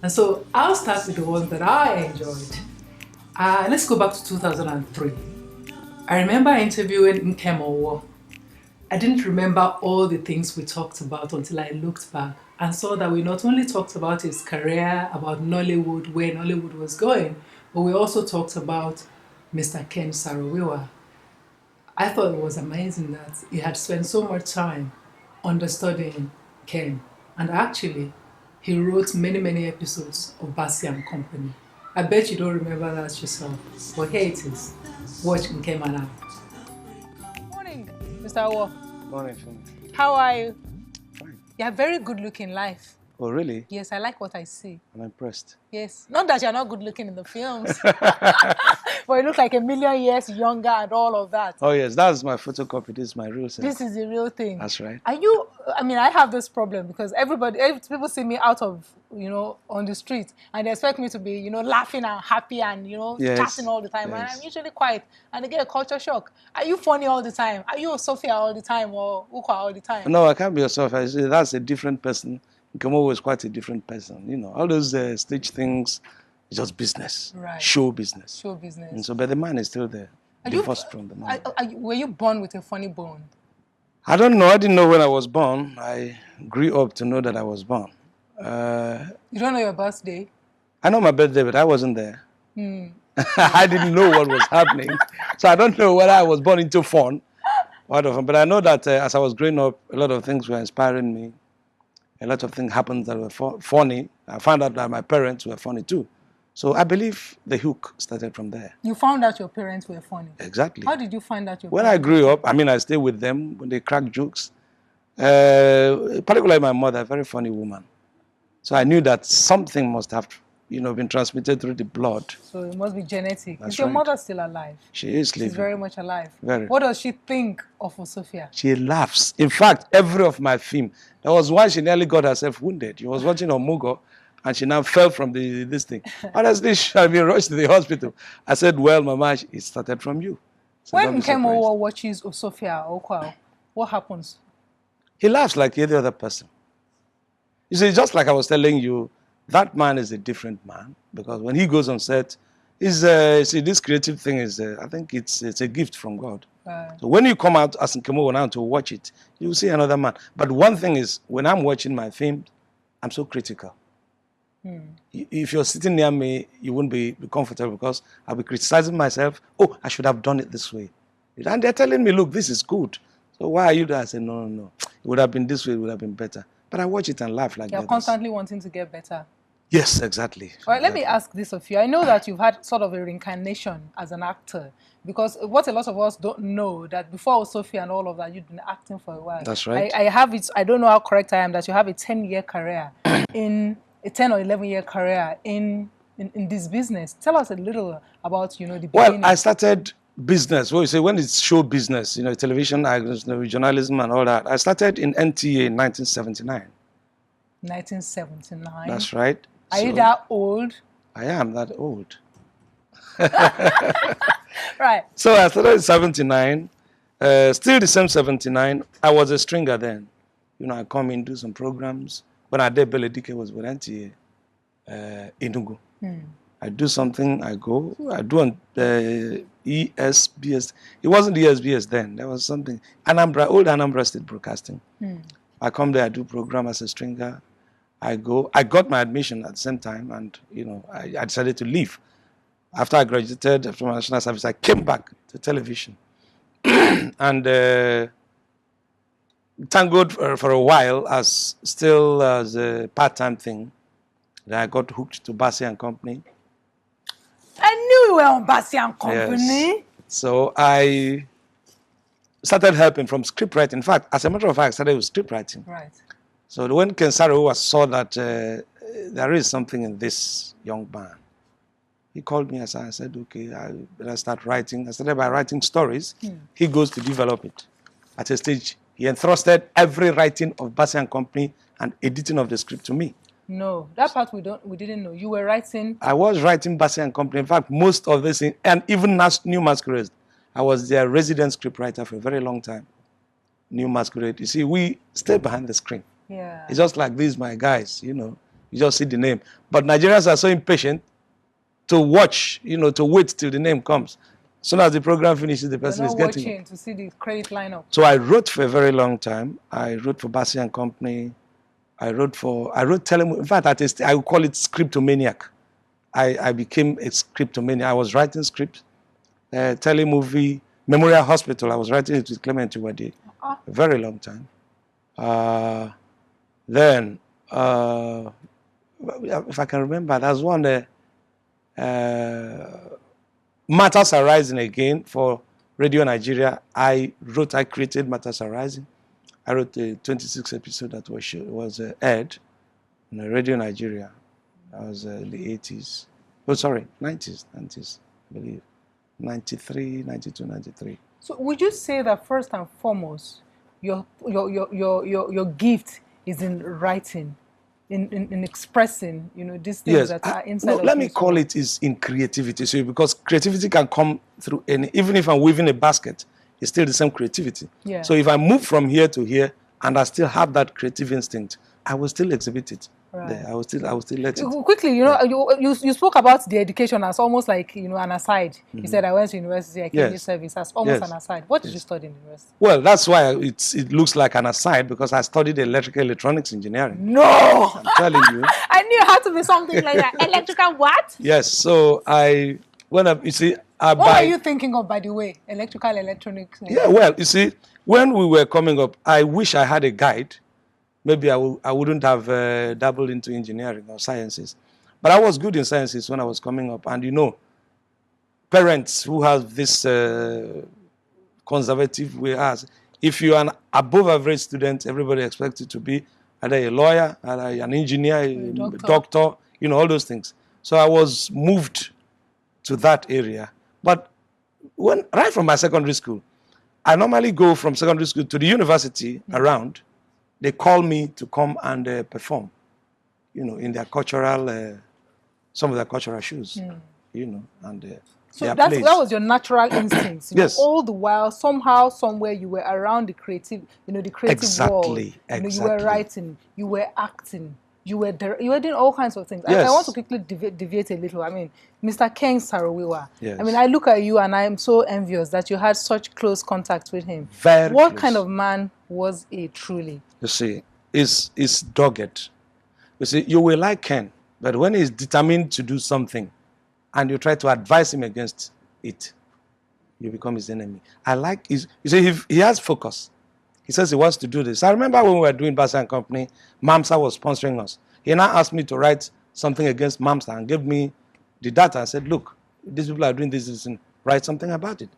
And so I'll start with the ones that I enjoyed. Let's go back to 2003. I remember interviewing Nkem Owoh. I didn't remember all the things we talked about until I looked back and saw that we not only talked about his career, about Nollywood, where Nollywood was going, but we also talked about Mr. Ken Saro-Wiwa. I thought it was amazing that he had spent so much time understudying Ken. And actually, he wrote many, many episodes of Bassi and Company. I bet you don't remember that yourself, but here it is. Watch Nkem and I. Morning, Mr. Owoh. Morning, Funmi. How are you? Fine. You have very good looking life. Oh, really? Yes, I like what I see. I'm impressed. Yes. Not that you're not good looking in the films, but you look like a million years younger and all of that. Oh, yes, that's my photocopy. This is my real self. This is the real thing. That's right. Are you, I mean, I have this problem because people see me out of, on the street and they expect me to be, laughing and happy and, Yes, chatting all the time. yes. And I'm usually quiet and they get a culture shock. Are you funny all the time? Are you Sophia all the time or Ukwa all the time? No, I can't be yourself. I say that's a different person. Nkem was quite a different person. All those stage things, it's just business. Right. Show business. Show business. And so, but the man is still there. Divorced from the man. Were you born with a funny bone? I don't know. I didn't know when I was born. I grew up to know that I was born. You don't know your birthday? I know my birthday, but I wasn't there. I didn't know what was happening. So I don't know whether I was born into fun. But I know that as I was growing up, a lot of things were inspiring me. A lot of things happened that were funny. I found out that my parents were funny too. So I believe the hook started from there. You found out your parents were funny? Exactly. How did you find out your When parents? I grew up, I stayed with them when they cracked jokes. Particularly my mother, a very funny woman. So I knew that something must have, been transmitted through the blood. So it must be genetic. That's Is your right. mother still alive? She is living. She's very much alive. Very. What does she think of Sophia? She laughs. In fact, every of my film, there was one she nearly got herself wounded. She was watching Omugo, and she now fell from this thing. Honestly, she had been rushed to the hospital. I said, well, Mama, it started from you. So when Nkem Owoh watches Sophia Okwa, what happens? He laughs like any other person. You see, just like I was telling you, that man is a different man because when he goes on set, see, this creative thing is, I think it's a gift from God. So when you come out as Nkem Owoh now to watch it, you will see another man. But one thing is, when I'm watching my film, I'm so critical. If you're sitting near me, you won't be comfortable because I'll be criticizing myself. Oh, I should have done it this way. And they're telling me, look, this is good. So why are you there? I say, no. It would have been this way, it would have been better. But I watch it and laugh like that. You're constantly wanting to get better. Yes, exactly. All right, let me ask this of you. I know that you've had sort of a reincarnation as an actor because what a lot of us don't know that before Sophia and all of that, you'd been acting for a while. That's right. I have it. I don't know how correct I am that you have a 10-year career in a 10 or 11-year career in this business. Tell us a little about the beginning. Well, I started business. Well, you say when it's show business, television, journalism, and all that. I started in NTA in 1979. 1979. That's right. Are you that old? I am that old. Right. So I started in 79. Still the same 79. I was a stringer then. I come in, do some programs. When I did Beledike was with NTA, Enugu. I do something, I go. I do on ESBS. It wasn't ESBS then. There was something. Old Anambra State Broadcasting. I come there, I do program as a stringer. I go. I got my admission at the same time, and I decided to leave. After I graduated from my national service, I came back to television, and thank God for a while as a part-time thing. Then I got hooked to Bassi and Company. I knew you were on Bassi and Company. Yes. So I started helping from script writing. In fact, as a matter of fact, I started with script writing. Right. So when Ken Saro-Wiwa saw that there is something in this young man, he called me and I said, okay, I better start writing. I started by writing stories. He goes to develop it. At a stage, he entrusted every writing of Bassi and Company and editing of the script to me. No, that part we didn't know. You were writing. I was writing Bassi and Company. In fact, most of this, and even New Masquerade, I was their resident script writer for a very long time. New Masquerade. You see, we stay behind the screen. Yeah. It's just like these, my guys, You You just see the name. But Nigerians are so impatient to watch, to wait till the name comes. As soon as the program finishes, the person is getting watching to see the credit lineup. So I wrote for a very long time. I wrote for Bassi and Company. I wrote in fact, I would call it scriptomaniac. I became a scriptomaniac. I was writing scripts, telemovie, Memorial Hospital. I was writing it with Clement Iwade a very long time. Then, if I can remember, there's one Matters Arising again for Radio Nigeria. I created Matters Arising. I wrote the 26th episode that was aired on Radio Nigeria. That was the 80s. Oh, sorry, 90s, I believe. 93, 92, 93. So would you say that first and foremost, your gift is in writing, in expressing, these things that are inside of you? Let me call it is in creativity. So because creativity can come through even if I'm weaving a basket, it's still the same creativity. Yeah. So if I move from here to here and I still have that creative instinct, I will still exhibit it. Right. There. I will still let it. Quickly, you spoke about the education as almost like an aside. You said I went to university, I came to service as almost an aside. What did you study in university? Well, that's why it looks like an aside, because I studied electrical electronics engineering. No, I'm telling you. I knew it had to be something like that. Electrical what? Yes. So what are you thinking of, by the way? Electrical electronics? Yeah, well, you see, when we were coming up, I wish I had a guide. Maybe I wouldn't have dabbled into engineering or sciences. But I was good in sciences when I was coming up. And parents who have this conservative way, if you're an above average student, everybody expects you to be either a lawyer, either an engineer, a doctor, all those things. So I was moved to that area. But right from my secondary school, I normally go from secondary school to the university around. They call me to come and perform, in their cultural, some of their cultural shoes, and so that was your natural instincts. Yes. All the while, somehow, somewhere, you were around the creative, the creative world. Exactly. You were writing, you were acting. You were doing all kinds of things. Yes. I want to quickly deviate a little. I mean, Mr. Ken Saro-Wiwa. Yes. I mean, I look at you and I am so envious that you had such close contact with him. Very What close. kind of man was he truly? You see, is dogged. You see, you will like Ken, but when he's determined to do something and you try to advise him against it, you become his enemy. You see, he has focus. He says he wants to do this. I remember when we were doing Bassi and Company, Mamsa was sponsoring us. He now asked me to write something against Mamsa and gave me the data. I said, look, these people are doing this, and write something about it.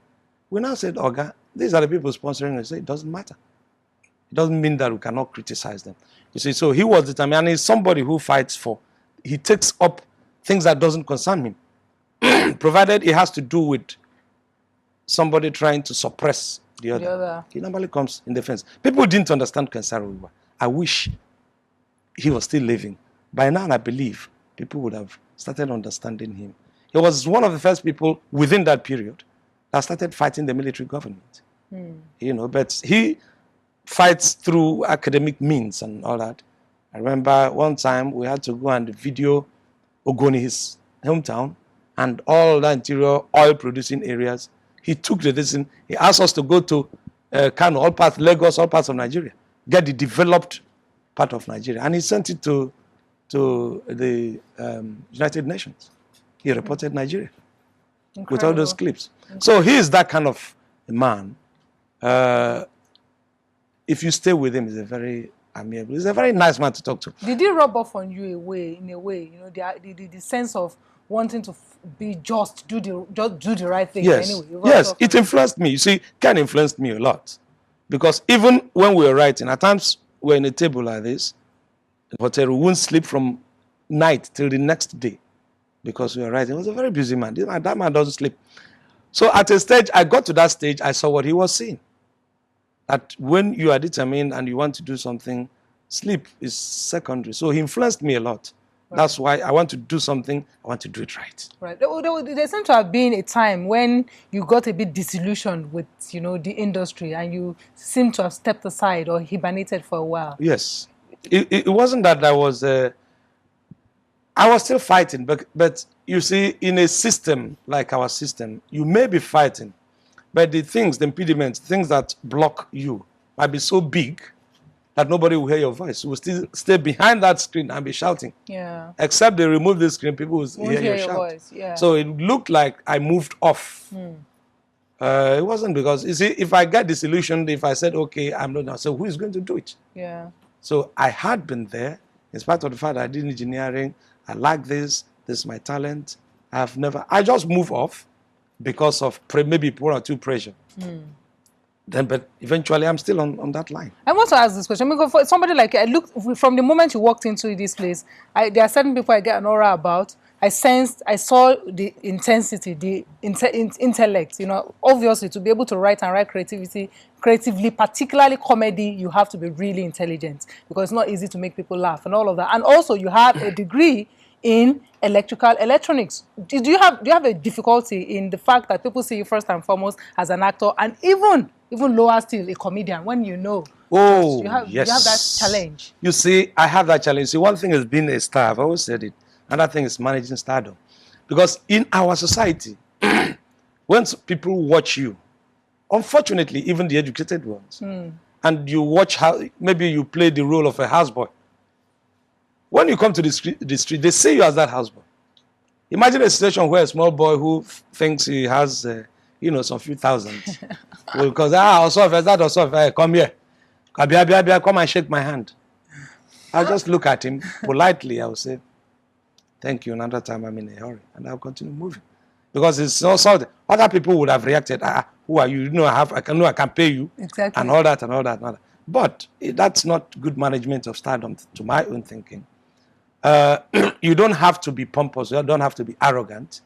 We now said, Oga, these are the people sponsoring us. It doesn't matter. It doesn't mean that we cannot criticize them. You see, so he was determined, and he's somebody who fights for. He takes up things that doesn't concern him, provided it has to do with somebody trying to suppress the other. He normally comes in defense. People didn't understand Ken Saro-Wiwa. I wish he was still living. By now, I believe people would have started understanding him. He was one of the first people within that period that started fighting the military government. But he fights through academic means and all that. I remember one time we had to go and video Ogoni, his hometown, and all the interior oil-producing areas. He took the decision. He asked us to go to Kano, all parts, Lagos, all parts of Nigeria, get the developed part of Nigeria, and he sent it to the United Nations. He reported Nigeria with all those clips. So he is that kind of a man. If you stay with him, he's a very amiable. He's a very nice man to talk to. Did he rub off on you in a way? The sense of wanting to be just do the right thing. Yes, anyway, yes, it influenced me. You see, Ken influenced me a lot, because even when we were writing, at times we're in a table like this, but we won't sleep from night till the next day because we were writing. He was a very busy man. That man doesn't sleep. So at a stage, I got to that stage, I saw what he was saying. That when you are determined and you want to do something, sleep is secondary. So he influenced me a lot. Right. That's why I want to do something, I want to do it right. Right. There seemed to have been a time when you got a bit disillusioned with, the industry, and you seemed to have stepped aside or hibernated for a while. Yes. It wasn't that I was I was still fighting, but you see, in a system like our system, you may be fighting, but the things, the impediments, things that block you might be so big that nobody will hear your voice. You will still stay behind that screen and be shouting. Yeah. Except they remove the screen, people will hear your shout. Voice. Yeah. So it looked like I moved off. It wasn't because, you see, if I get disillusioned, if I said, okay, I'm not now, so who is going to do it? Yeah. So I had been there, in spite of the fact that I did engineering. I like this is my talent. I just move off because of maybe 1 or 2 pressure. Then, but eventually I'm still on that line. I want to ask this question. Because for somebody like, I look, from the moment you walked into this place, there are certain people I get an aura about. I saw the intensity, the intellect, you know, obviously to be able to write creatively, particularly comedy, you have to be really intelligent because it's not easy to make people laugh and all of that. And also you have a degree in electronics. Do you have a difficulty in the fact that people see you first and foremost as an actor and even lower still a comedian when you know? Oh, you have that challenge. You see, I have that challenge. See, one thing is being a star. I've always said it. Another thing is managing stardom. Because in our society, when people watch you, unfortunately, even the educated ones, and you watch how maybe you play the role of a houseboy. When you come to the street, they see you as that houseboy. Imagine a situation where a small boy who thinks he has, some few thousands, because come here, come and shake my hand. I'll just look at him politely. I'll say, thank you. Another time I'm in a hurry, and I'll continue moving, because it's so other people would have reacted. Who are you? You know, I can pay you, exactly, and all that. But that's not good management of stardom, to my own thinking. You don't have to be pompous. You don't have to be arrogant,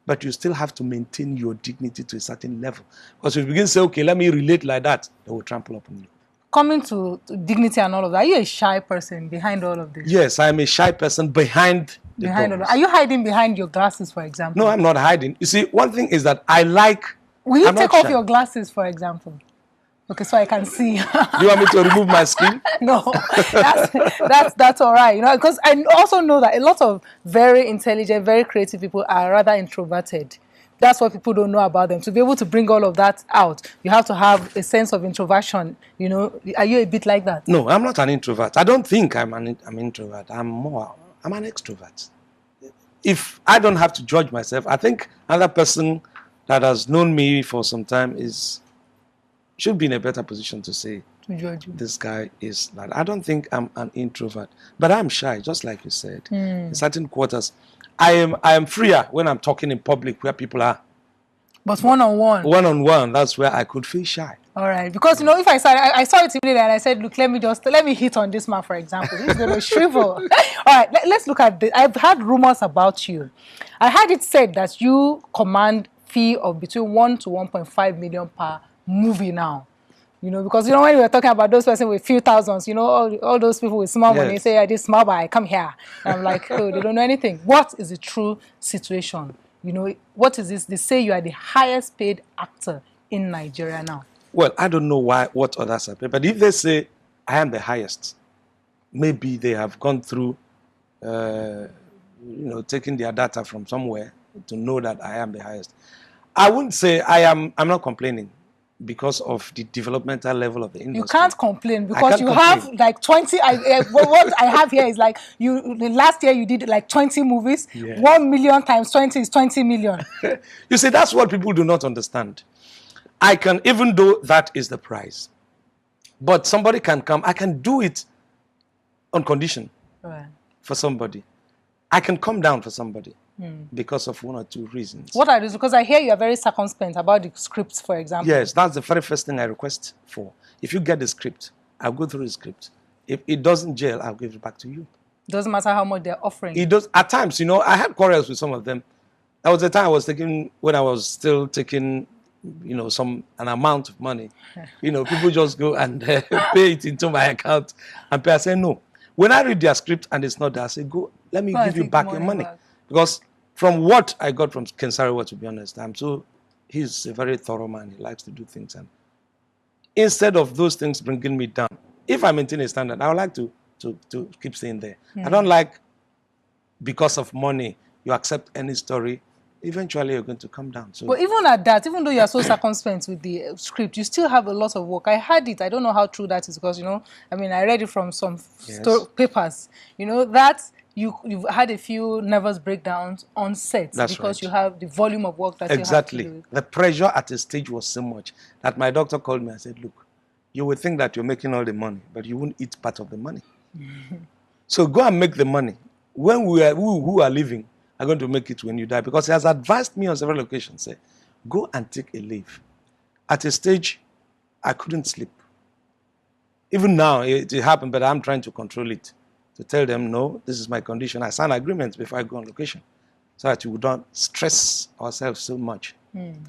but you still have to maintain your dignity to a certain level. Because if you begin to say, okay, let me relate like that, they will trample upon you. Coming to dignity and all of that, are you a shy person behind all of this? Yes, I'm a shy person behind all of that. Are you hiding behind your glasses, for example? No, I'm not hiding. You see, one thing is that I like... Will you take off your glasses, for example? Okay, so I can see. Do you want me to remove my skin? No, that's all right. You know, because I also know that a lot of very intelligent, very creative people are rather introverted. That's what people don't know about them. To be able to bring all of that out, you have to have a sense of introversion. You know, are you a bit like that? No, I'm not an introvert. I don't think I'm an introvert. I'm an extrovert. If I don't have to judge myself, I think another person that has known me for some time should be in a better position to say, to judge you. This guy is not. I don't think I'm an introvert, but I'm shy, just like you said. In certain quarters, I am freer when I'm talking in public where people are. But one-on-one, that's where I could feel shy. All right, because you know, if I saw it immediately and I said, look, let me hit on this man, for example. He's going to shrivel. All right, let's look at this. I've heard rumors about you. I heard it said that you command fee of between 1 to 1.5 million per movie now. You know, because, you know, when we were talking about those persons with few thousands, you know, all those people with small money say, I did small, but I come here. And I'm like, oh, they don't know anything. What is the true situation? You know, what is this? They say you are the highest paid actor in Nigeria now. Well, I don't know what others are paid, but if they say I am the highest, maybe they have gone through, taking their data from somewhere to know that I am the highest. I wouldn't say I'm not complaining because of the developmental level of the industry. You can't complain because you have like 20. What I have here is like last year you did like 20 movies. Yes. 1 million times 20 is 20 million. You see, that's what people do not understand. I can, even though that is the price, but somebody can come. I can do it on condition for somebody. I can come down for somebody. Because of 1 or 2 reasons. What are these? Because I hear you are very circumspect about the scripts, for example. Yes, that's the very first thing I request for. If you get the script, I'll go through the script. If it doesn't gel, I'll give it back to you. Doesn't matter how much they're offering. It does. At times, you know, I had quarrels with some of them. There was a time I was taking, when I was still taking, you know, an amount of money. You know, people just go and pay it into my account and pay. I say, no. When I read their script and it's not there, I say, go, let me give you back your money. Because from what I got from Ken Sariwa, to be honest, he's a very thorough man. He likes to do things. And instead of those things bringing me down, if I maintain a standard, I would like to keep staying there. I don't like because of money, you accept any story, eventually you're going to come down. So, But even at that, even though you are so circumspect with the script, you still have a lot of work. I had it. I don't know how true that is because, I mean, I read it from some Yes. papers, that you've had a few nervous breakdowns on set That's because right. you have the volume of work that Exactly. you have to do. The pressure at a stage was so much that my doctor called me and said, look, you will think that you're making all the money, but you won't eat part of the money. So go and make the money. When we who are living are going to make it when you die. Because he has advised me on several occasions, say, go and take a leave. At a stage, I couldn't sleep. Even now, it happened, but I'm trying to control it. To tell them, no, this is my condition. I sign agreements before I go on location. So that we don't stress ourselves so much.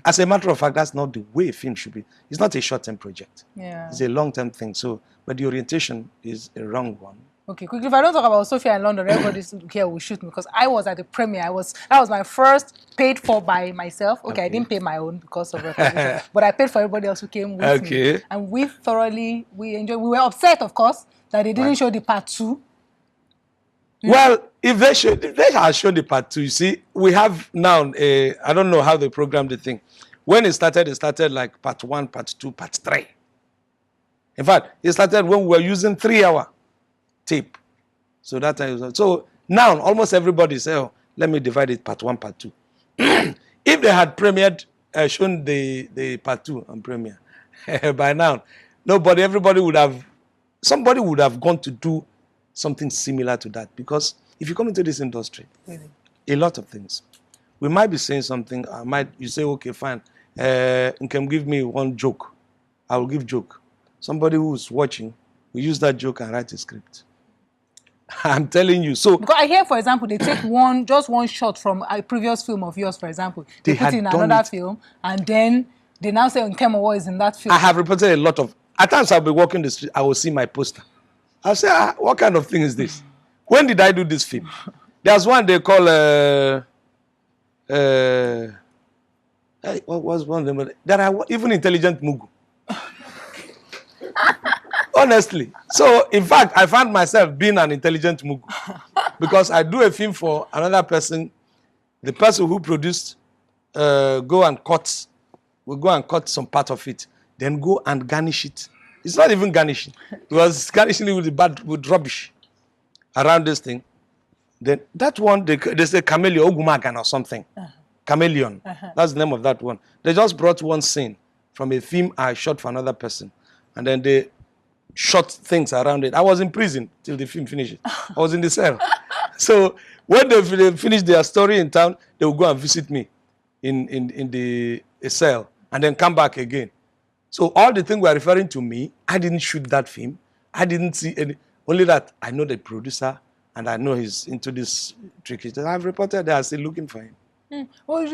As a matter of fact, that's not the way film should be. It's not a short-term project. Yeah. It's a long-term thing. So, but the orientation is a wrong one. Okay, quickly, if I don't talk about Sophia in London, everybody here will shoot me because I was at the premiere. That was my first paid for by myself. Okay, I didn't pay my own because of recognition, but I paid for everybody else who came with me. And we enjoyed. We were upset, of course, that they didn't show the part 2. Well, if they had shown the part 2, you see, we have now, I don't know how they programmed the thing. When it started like part 1, part 2, part 3. In fact, it started when we were using 3-hour tape. So that time, so now almost everybody say, oh, let me divide it part 1, part 2. If they had premiered, shown the part 2 on premiere, by now, everybody would have, somebody would have gone to do something similar to that. Because if you come into this industry, a lot of things, we might be saying something, you say, okay, fine, Nkem, give me one joke. I will give joke. Somebody who's watching will use that joke and write a script. I'm telling you. So because I hear, for example, they take just one shot from a previous film of yours, for example. They put it in another film, and then they now say Nkem Owoh is in that film. I have reported a lot of. At times I'll be walking the street, I will see my poster. I'll say, what kind of thing is this? When did I do this film? There's one they call what was one of them? There are even intelligent Mugu. Honestly. So, in fact, I found myself being an intelligent Mugu. Because I do a film for another person. The person who produced will go and cut some part of it. Then go and garnish it. It's not even garnishing. It was garnishing it with rubbish around this thing. Then that one, they say chameleon, Ogumagan or something. Chameleon. That's the name of that one. They just brought one scene from a film I shot for another person. And then they shot things around it. I was in prison till the film finished. I was in the cell. So when they finish their story in town, they will go and visit me in the cell and then come back again. So all the things were referring to me. I didn't shoot that film. I didn't see any. Only that I know the producer and I know he's into this tricky. I've reported they are still looking for him. Well,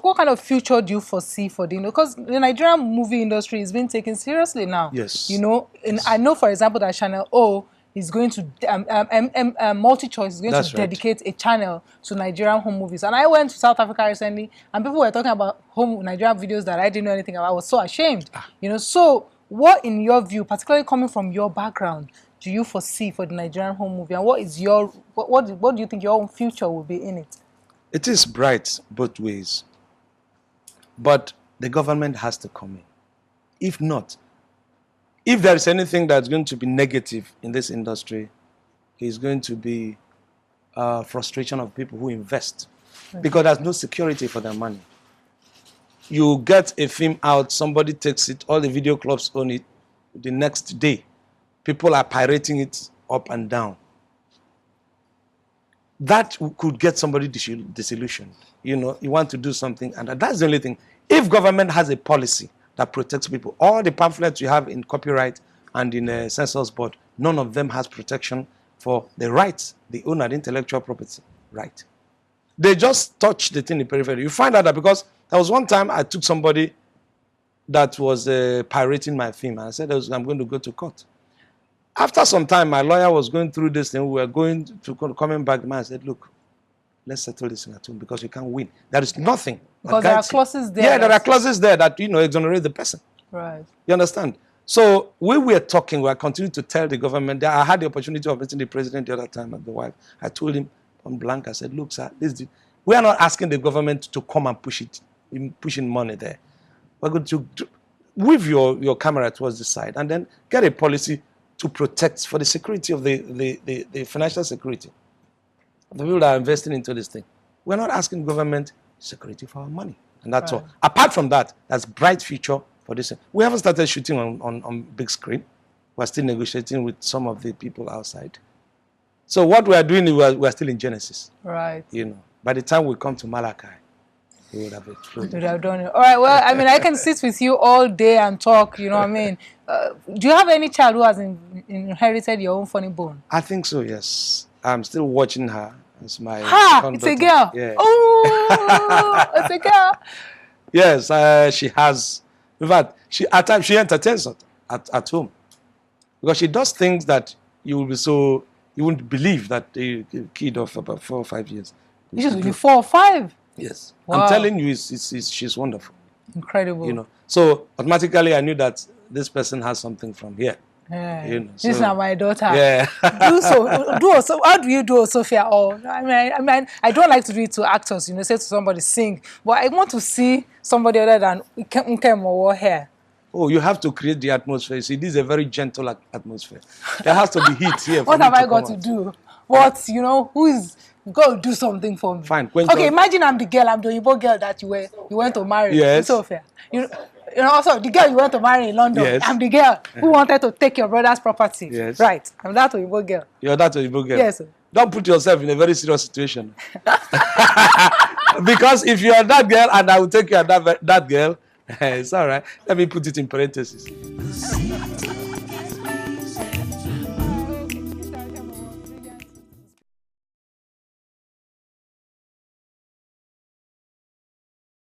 what kind of future do you foresee for the? Because the Nigerian movie industry is being taken seriously now. Yes. And I know, for example, that Channel O is going to MultiChoice is going to dedicate a channel to Nigerian home movies. And I went to South Africa recently, and people were talking about home Nigerian videos that I didn't know anything about. I was so ashamed. So what, in your view, particularly coming from your background, do you foresee for the Nigerian home movie, and what is what do you think your own future will be in it? It is bright both ways, but the government has to come in. If not, if there is anything that's going to be negative in this industry, it's going to be frustration of people who invest, because there's no security for their money. You get a film out, somebody takes it, all the video clubs own it. The next day, people are pirating it up and down. That could get somebody disillusioned. You want to do something, and that's the only thing. If government has a policy that protects people, all the pamphlets you have in copyright and in census board, none of them has protection for the rights, the owner, the intellectual property right. They just touch the thing in the periphery. You find out that because there was one time I took somebody that was pirating my film, and I said I'm going to go to court. After some time, my lawyer was going through this thing. We were coming back. The man said, look, let's settle this in at home because you can't win. There is nothing. Because there are clauses there. Yeah, there are clauses there that, exonerate the person. Right. You understand? So we were talking, we are continuing to tell the government that I had the opportunity of meeting the president the other time at the wife. I told him, point blank. I said, look, sir, we are not asking the government to come and pushing money there. We're going to move your camera towards the side and then get a policy to protect for the security of the financial security of the people that are investing into this thing. We're not asking government security for our money. And that's all. Apart from that, that's bright future for this. We haven't started shooting on big screen. We're still negotiating with some of the people outside. So what we are doing is we're still in Genesis. Right. You know, by the time we come to Malachi, we would have exploded. You would have done it. All right. Well, I mean, I can sit with you all day and talk. You know what I mean? Do you have any child who has inherited your own funny bone? I think so. Yes. I'm still watching her. It's my it's a girl. Yeah. Oh, it's a girl. Yes, she has. In fact, at times she entertains at home because she does things that you wouldn't believe that a kid of about 4 or 5 years. This is only 4 or 5. Yes, wow. I'm telling you, she's wonderful. Incredible. You know, so automatically I knew that this person has something from here. Yeah. You know, this is not my daughter. Yeah. How do you do Sophia? Oh, I mean, I don't like to do it to actors. You know, say to somebody sing, but I want to see somebody other than Nkem Owoh here. Oh, you have to create the atmosphere. See, this is a very gentle atmosphere. There has to be heat here. What have I got to do? What, you know, who is go do something for me? Fine. Okay, imagine I'm the girl. I'm the Igbo girl that you went to marry. Yes. Sophia. You know, also the girl you went to marry in London. Yes. I'm the girl who wanted to take your brother's property. Yes. Right. I'm that Igbo girl. You're that Igbo girl. Yes. Don't put yourself in a very serious situation. Because if you are that girl and I will take you as that girl, it's all right. Let me put it in parentheses.